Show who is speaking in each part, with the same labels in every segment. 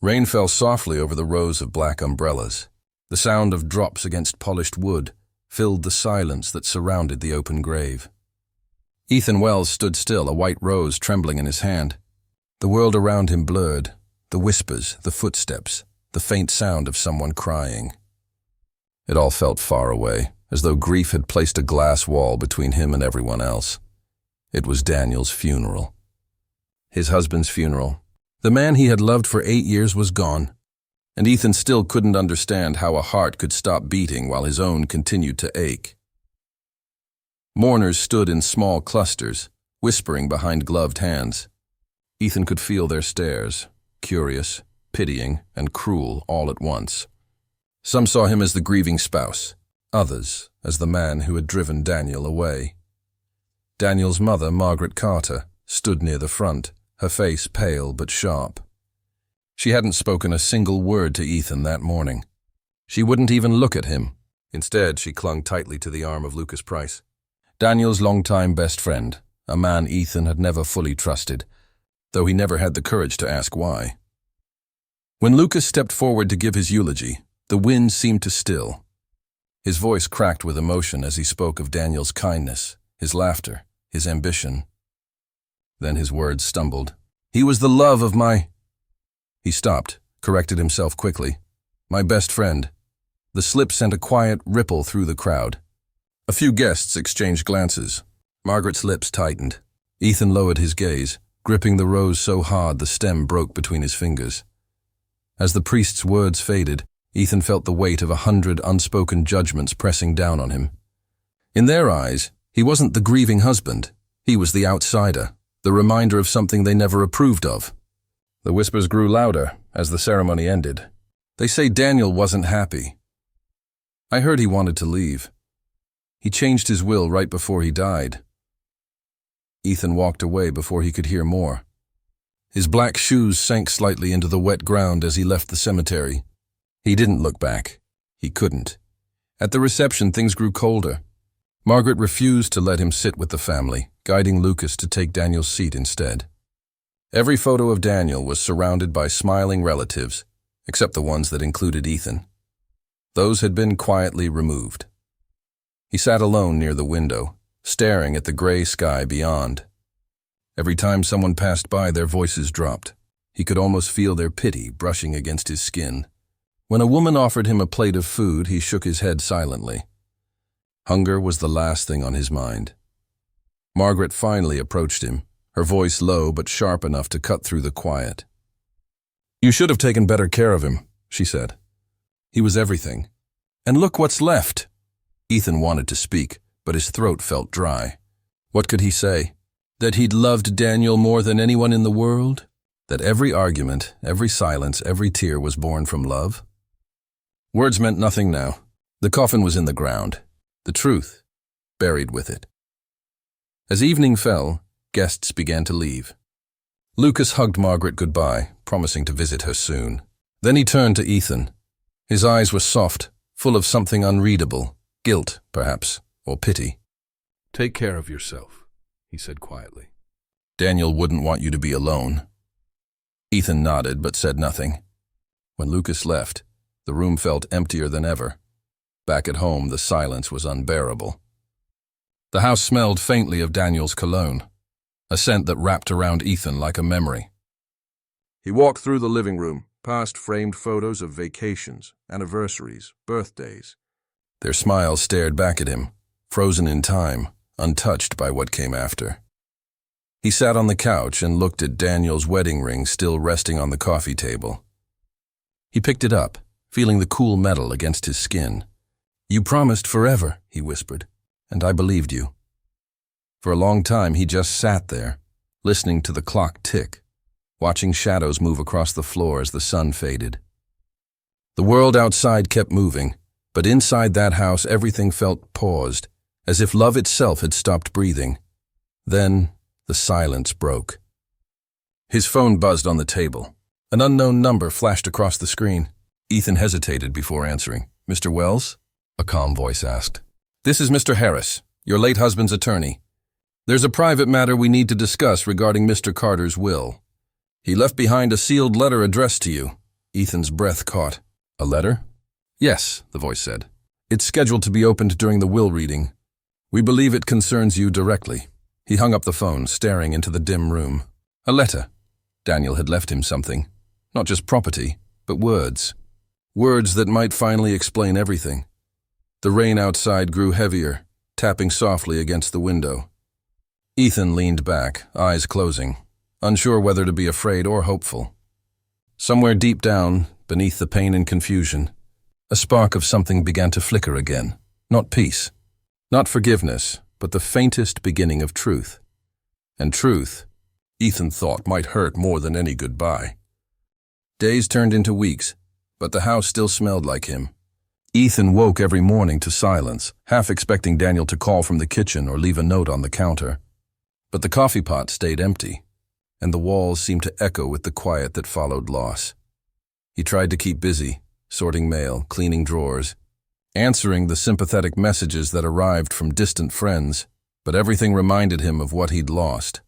Speaker 1: Rain fell softly over the rows of black umbrellas. The sound of drops against polished wood filled the silence that surrounded the open grave. Ethan Wells stood still, a white rose trembling in his hand. The world around him blurred, the whispers, the footsteps, the faint sound of someone crying. It all felt far away, as though grief had placed a glass wall between him and everyone else. It was Daniel's funeral. His husband's funeral. The man he had loved for 8 years was gone, and Ethan still couldn't understand how a heart could stop beating while his own continued to ache. Mourners stood in small clusters, whispering behind gloved hands. Ethan could feel their stares, curious, pitying, and cruel all at once. Some saw him as the grieving spouse, others as the man who had driven Daniel away. Daniel's mother, Margaret Carter, stood near the front, her face pale but sharp. She hadn't spoken a single word to Ethan that morning. She wouldn't even look at him. Instead, she clung tightly to the arm of Lucas Price, Daniel's longtime best friend, a man Ethan had never fully trusted, though he never had the courage to ask why. When Lucas stepped forward to give his eulogy, the wind seemed to still. His voice cracked with emotion as he spoke of Daniel's kindness, his laughter, his ambition. Then his words stumbled. "He was the love of my—" He stopped, corrected himself quickly. "My best friend." The slip sent a quiet ripple through the crowd. A few guests exchanged glances. Margaret's lips tightened. Ethan lowered his gaze, gripping the rose so hard the stem broke between his fingers. As the priest's words faded, Ethan felt the weight of 100 unspoken judgments pressing down on him. In their eyes, he wasn't the grieving husband. He was the outsider, the reminder of something they never approved of. The whispers grew louder as the ceremony ended. "They say Daniel wasn't happy. I heard he wanted to leave. He changed his will right before he died." Ethan walked away before he could hear more. His black shoes sank slightly into the wet ground as he left the cemetery. He didn't look back. He couldn't. At the reception, things grew colder. Margaret refused to let him sit with the family, guiding Lucas to take Daniel's seat instead. Every photo of Daniel was surrounded by smiling relatives, except the ones that included Ethan. Those had been quietly removed. He sat alone near the window, staring at the gray sky beyond. Every time someone passed by, their voices dropped. He could almost feel their pity brushing against his skin. When a woman offered him a plate of food, he shook his head silently. Hunger was the last thing on his mind. Margaret finally approached him, her voice low but sharp enough to cut through the quiet. "You should have taken better care of him," she said. "He was everything. And look what's left." Ethan wanted to speak, but his throat felt dry. What could he say? That he'd loved Daniel more than anyone in the world? That every argument, every silence, every tear was born from love? Words meant nothing now. The coffin was in the ground. The truth, buried with it. As evening fell, guests began to leave. Lucas hugged Margaret goodbye, promising to visit her soon. Then he turned to Ethan. His eyes were soft, full of something unreadable. Guilt, perhaps, or pity. "Take care of yourself," he said quietly. "Daniel wouldn't want you to be alone." Ethan nodded but said nothing. When Lucas left, the room felt emptier than ever. Back at home, the silence was unbearable. The house smelled faintly of Daniel's cologne, a scent that wrapped around Ethan like a memory. He walked through the living room, past framed photos of vacations, anniversaries, birthdays. Their smiles stared back at him, frozen in time, untouched by what came after. He sat on the couch and looked at Daniel's wedding ring still resting on the coffee table. He picked it up, feeling the cool metal against his skin. "You promised forever," he whispered, "and I believed you." For a long time he just sat there, listening to the clock tick, watching shadows move across the floor as the sun faded. The world outside kept moving, but inside that house everything felt paused, as if love itself had stopped breathing. Then the silence broke. His phone buzzed on the table. An unknown number flashed across the screen. Ethan hesitated before answering. "Mr. Wells?" a calm voice asked. "This is Mr. Harris, your late husband's attorney. There's a private matter we need to discuss regarding Mr. Carter's will. He left behind a sealed letter addressed to you. Ethan's breath caught. A letter? Yes, the voice said. It's scheduled to be opened during the will reading. We believe it concerns you directly. He hung up the phone, staring into the dim room. A letter. Daniel had left him something. Not just property, but words. Words that might finally explain everything. The rain outside grew heavier, tapping softly against the window. Ethan leaned back, eyes closing, unsure whether to be afraid or hopeful. Somewhere deep down, beneath the pain and confusion, a spark of something began to flicker again. Not peace, not forgiveness, but the faintest beginning of truth. And truth, Ethan thought, might hurt more than any goodbye. Days turned into weeks, but the house still smelled like him. Ethan woke every morning to silence, half expecting Daniel to call from the kitchen or leave a note on the counter. But the coffee pot stayed empty, and the walls seemed to echo with the quiet that followed loss. He tried to keep busy, sorting mail, cleaning drawers, answering the sympathetic messages that arrived from distant friends, but everything reminded him of what he'd lost.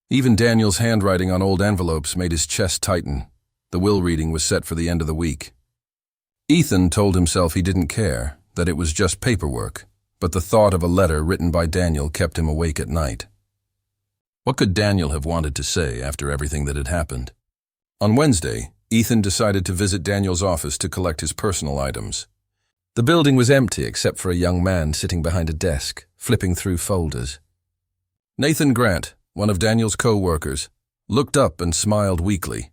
Speaker 1: Even Daniel's handwriting on old envelopes made his chest tighten. The will reading was set for the end of the week. Ethan told himself he didn't care, that it was just paperwork, but the thought of a letter written by Daniel kept him awake at night. What could Daniel have wanted to say after everything that had happened? On Wednesday, Ethan decided to visit Daniel's office to collect his personal items. The building was empty except for a young man sitting behind a desk, flipping through folders. Nathan Grant, one of Daniel's co-workers, looked up and smiled weakly.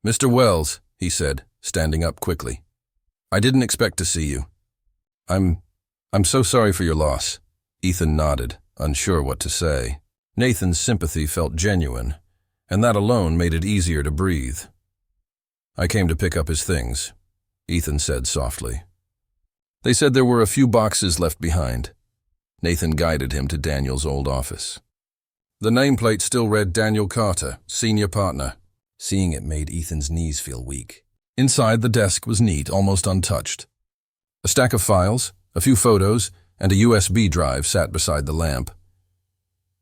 Speaker 1: "Mr. Wells," he said, standing up quickly. "I didn't expect to see you." I'm so sorry for your loss." Ethan nodded, unsure what to say. Nathan's sympathy felt genuine, and that alone made it easier to breathe. "I came to pick up his things," Ethan said softly. They said there were a few boxes left behind. Nathan guided him to Daniel's old office. The nameplate still read Daniel Carter, senior partner. Seeing it made Ethan's knees feel weak. Inside, the desk was neat, almost untouched. A stack of files, a few photos, and a USB drive sat beside the lamp.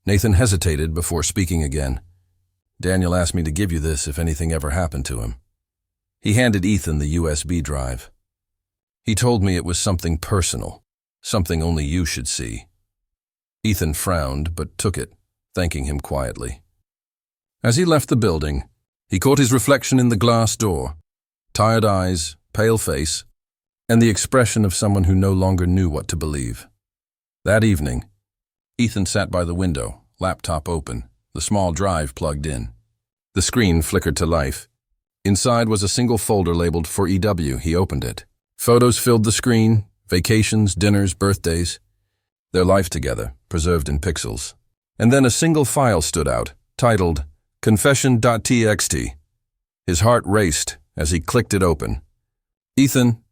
Speaker 1: Nathan hesitated before speaking again. "Daniel asked me to give you this if anything ever happened to him." He handed Ethan the USB drive. "He told me it was something personal, something only you should see." Ethan frowned, but took it, thanking him quietly. As he left the building, he caught his reflection in the glass door, tired eyes, pale face, and the expression of someone who no longer knew what to believe. That evening, Ethan sat by the window, laptop open, the small drive plugged in. The screen flickered to life. Inside was a single folder labeled for EW. He opened it. Photos filled the screen, vacations, dinners, birthdays. Their life together, preserved in pixels. And then a single file stood out, titled confession.txt. His heart raced as he clicked it open. "Ethan,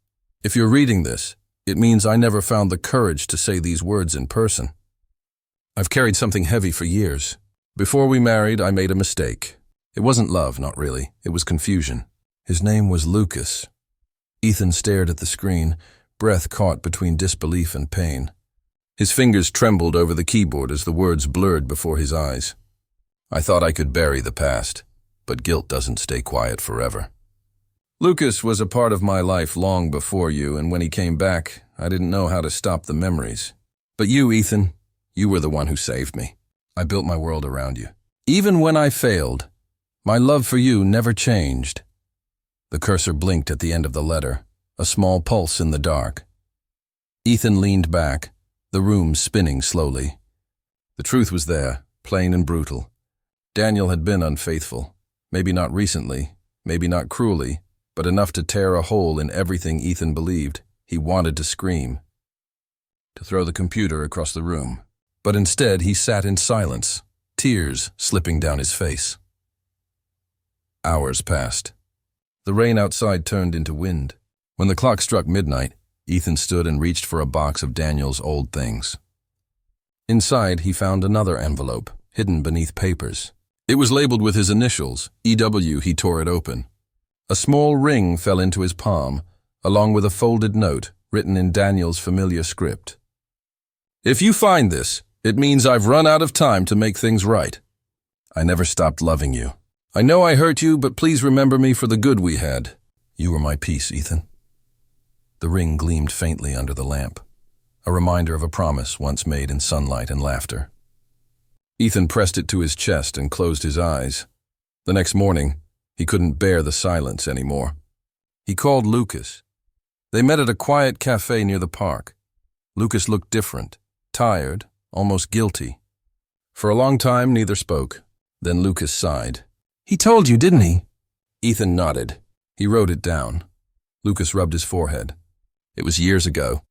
Speaker 1: if you're reading this, it means I never found the courage to say these words in person. I've carried something heavy for years. Before we married, I made a mistake. It wasn't love, not really. It was confusion. His name was Lucas." Ethan stared at the screen, breath caught between disbelief and pain. His fingers trembled over the keyboard as the words blurred before his eyes. "I thought I could bury the past, but guilt doesn't stay quiet forever. Lucas was a part of my life long before you, and when he came back, I didn't know how to stop the memories. But you, Ethan, you were the one who saved me. I built my world around you. Even when I failed, my love for you never changed." The cursor blinked at the end of the letter, a small pulse in the dark. Ethan leaned back, the room spinning slowly. The truth was there, plain and brutal. Daniel had been unfaithful. Maybe not recently, maybe not cruelly, but enough to tear a hole in everything Ethan believed. He wanted to scream, to throw the computer across the room. But instead he sat in silence, tears slipping down his face. Hours passed. The rain outside turned into wind. When the clock struck midnight, Ethan stood and reached for a box of Daniel's old things. Inside, he found another envelope, hidden beneath papers. It was labeled with his initials, EW. He tore it open. A small ring fell into his palm, along with a folded note written in Daniel's familiar script. "If you find this, it means I've run out of time to make things right. I never stopped loving you. I know I hurt you, but please remember me for the good we had. You were my peace, Ethan. The ring gleamed faintly under the lamp, a reminder of a promise once made in sunlight and laughter. Ethan pressed it to his chest and closed his eyes. The next morning, he couldn't bear the silence anymore. He called Lucas. They met at a quiet cafe near the park. Lucas looked different, tired, almost guilty. For a long time, neither spoke. Then Lucas sighed.
Speaker 2: "He told you, didn't he?"
Speaker 1: Ethan nodded. He wrote it down. Lucas rubbed his forehead. It was years ago,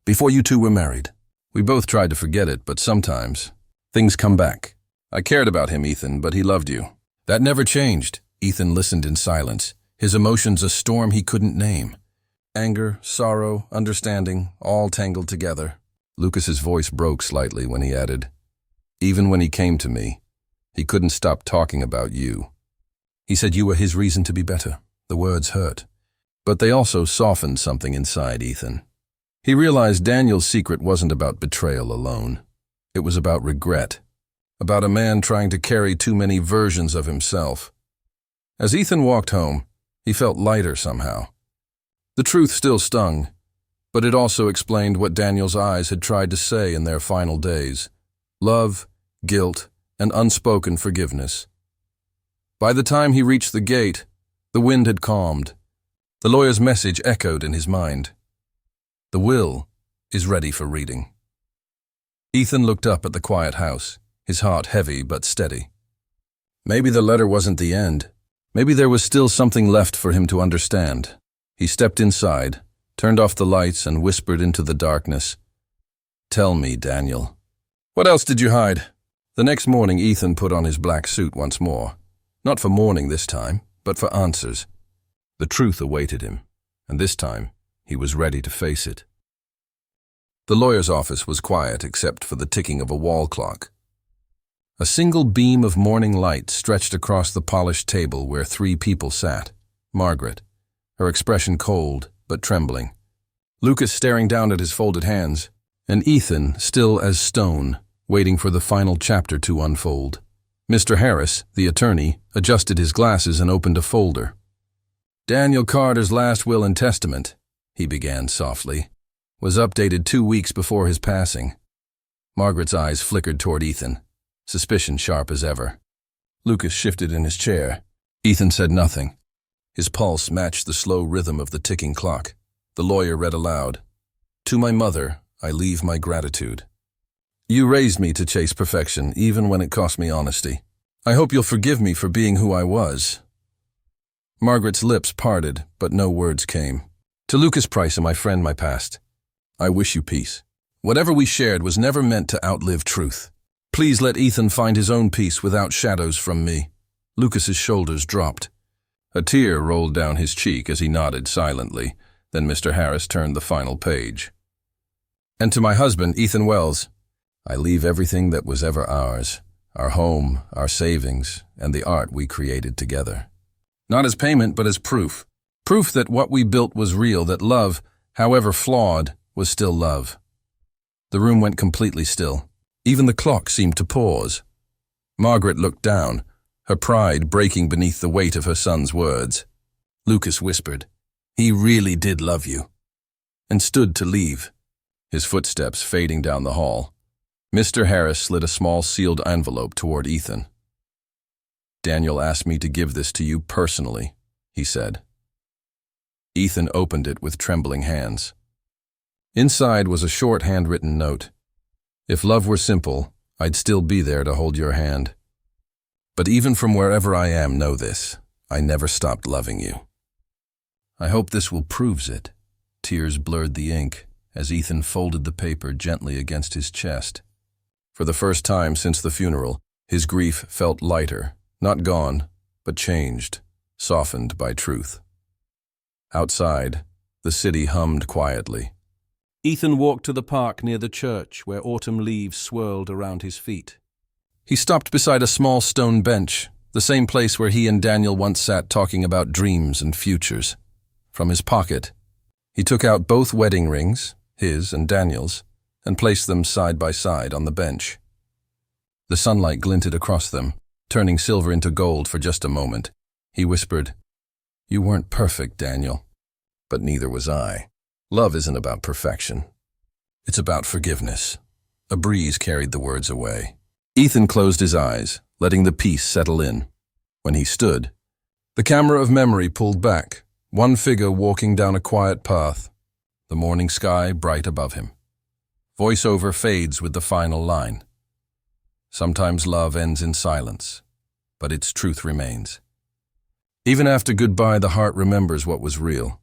Speaker 1: before you two were married. We both tried to forget it, but sometimes things come back. I cared about him, Ethan, but he loved you. That never changed. Ethan listened in silence, his emotions a storm he couldn't name. Anger, sorrow, understanding, all tangled together. Lucas's voice broke slightly when he added, "Even when he came to me, he couldn't stop talking about you. He said you were his reason to be better." The words hurt, but they also softened something inside Ethan. He realized Daniel's secret wasn't about betrayal alone. It was about regret, about a man trying to carry too many versions of himself. As Ethan walked home, he felt lighter somehow. The truth still stung, but it also explained what Daniel's eyes had tried to say in their final days: love, guilt, and unspoken forgiveness. By the time he reached the gate, the wind had calmed. The lawyer's message echoed in his mind. The will is ready for reading. Ethan looked up at the quiet house, his heart heavy but steady. Maybe the letter wasn't the end. Maybe there was still something left for him to understand. He stepped inside, turned off the lights, and whispered into the darkness, "Tell me, Daniel. What else did you hide?" The next morning, Ethan put on his black suit once more. Not for mourning this time, but for answers. The truth awaited him, and this time he was ready to face it. The lawyer's office was quiet except for the ticking of a wall clock. A single beam of morning light stretched across the polished table where 3 people sat. Margaret, her expression cold but trembling. Lucas staring down at his folded hands, and Ethan still as stone, waiting for the final chapter to unfold. Mr. Harris, the attorney, adjusted his glasses and opened a folder. "Daniel Carter's last will and testament," he began softly, "was updated 2 weeks before his passing." Margaret's eyes flickered toward Ethan, suspicion sharp as ever. Lucas shifted in his chair. Ethan said nothing. His pulse matched the slow rhythm of the ticking clock. The lawyer read aloud, "To my mother, I leave my gratitude. You raised me to chase perfection, even when it cost me honesty. I hope you'll forgive me for being who I was." Margaret's lips parted, but no words came. "To Lucas Price and my friend, my past, I wish you peace. Whatever we shared was never meant to outlive truth. Please let Ethan find his own peace without shadows from me." Lucas's shoulders dropped. A tear rolled down his cheek as he nodded silently. Then Mr. Harris turned the final page. "And to my husband, Ethan Wells, I leave everything that was ever ours, our home, our savings, and the art we created together. Not as payment, but as proof. Proof that what we built was real, that love, however flawed, was still love." The room went completely still. Even the clock seemed to pause. Margaret looked down, her pride breaking beneath the weight of her son's words. Lucas whispered, "He really did love you," and stood to leave, his footsteps fading down the hall. Mr. Harris slid a small sealed envelope toward Ethan. "Daniel asked me to give this to you personally," he said. Ethan opened it with trembling hands. Inside was a short handwritten note. "If love were simple, I'd still be there to hold your hand. But even from wherever I am, know this, I never stopped loving you. I hope this will prove it." Tears blurred the ink as Ethan folded the paper gently against his chest. For the first time since the funeral, his grief felt lighter, not gone, but changed, softened by truth. Outside, the city hummed quietly. Ethan walked to the park near the church where autumn leaves swirled around his feet. He stopped beside a small stone bench, the same place where he and Daniel once sat talking about dreams and futures. From his pocket, he took out both wedding rings, his and Daniel's, and placed them side by side on the bench. The sunlight glinted across them, turning silver into gold for just a moment. He whispered, You weren't perfect, Daniel. But neither was I. Love isn't about perfection. It's about forgiveness. A breeze carried the words away. Ethan closed his eyes, letting the peace settle in. When he stood, the camera of memory pulled back, one figure walking down a quiet path, the morning sky bright above him. Voiceover fades with the final line. Sometimes love ends in silence, but its truth remains. Even after goodbye, the heart remembers what was real.